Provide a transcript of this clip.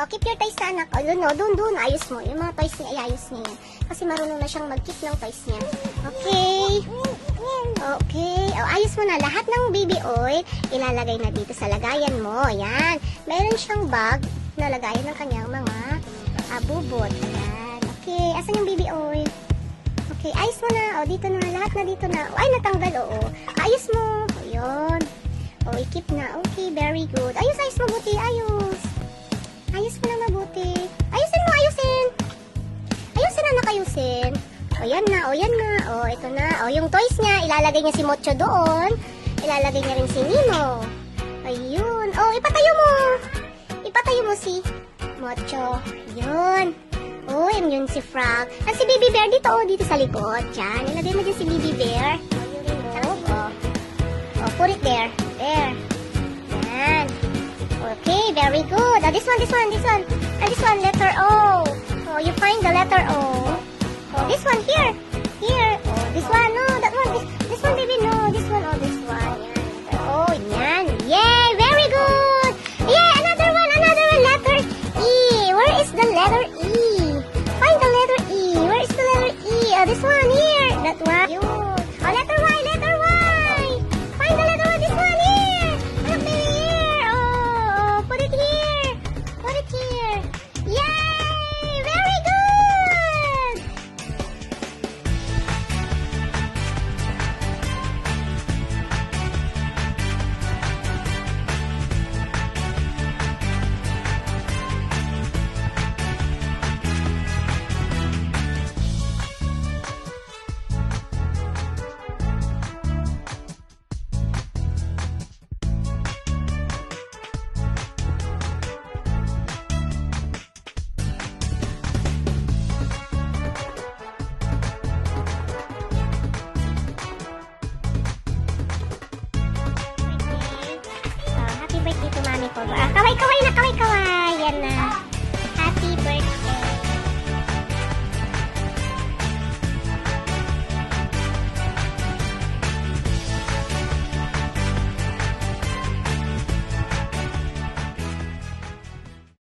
keep your toys na anak. O, doon, ayos mo. Yung mga toys niya, ayos niya yan. Kasi marunong na siyang mag-keep ng toys niya. Okay. Okay. O, ayos mo na. Lahat ng baby oil, ilalagay na dito sa lagayan mo. Yan. Meron siyang bag na lagayan ng kanyang mga bubot. Ayan. Okay. Asan yung baby oil? Okay. Ayos mo na. O, dito na. Lahat na dito na. O, ay, natanggal. Oo. Ayos mo. O, yun. O, i-keep na. Okay. Very good. Ayos mabuti. Ayos. Ayos mo na mabuti. Ayusin mo. Ayusin na nakayusin. O, yan na. O, ito na. O, yung toys niya, ilalagay niya si Mocho doon. Ilalagay niya rin si Nino. Ayun. O, ipatayo mo si Mocho. Yun. O, yun si Frog. At si Baby Bear dito, dito sa likod. Yan. Ilagay mo dyan si Baby Bear. O, put it there. There. Yan. Okay, very good. Oh, this one. And this one, letter O. Oh, you find the letter O. Oh, this one here. Oh, this one, no, that one. This one, baby, no. This one, oh, this one. Yan. Oh, yan. Yay, very good. Yeah, another one, letter E. Where is the letter E? Find the letter E. Where is the letter E? Oh, this one here. That one. Yun. Oh, letter Y. Find the letter Y. This one here. Okay, here. Oh, put it here. Yay! Very good! Happy birthday to Mami ko. Kaway na, kaway.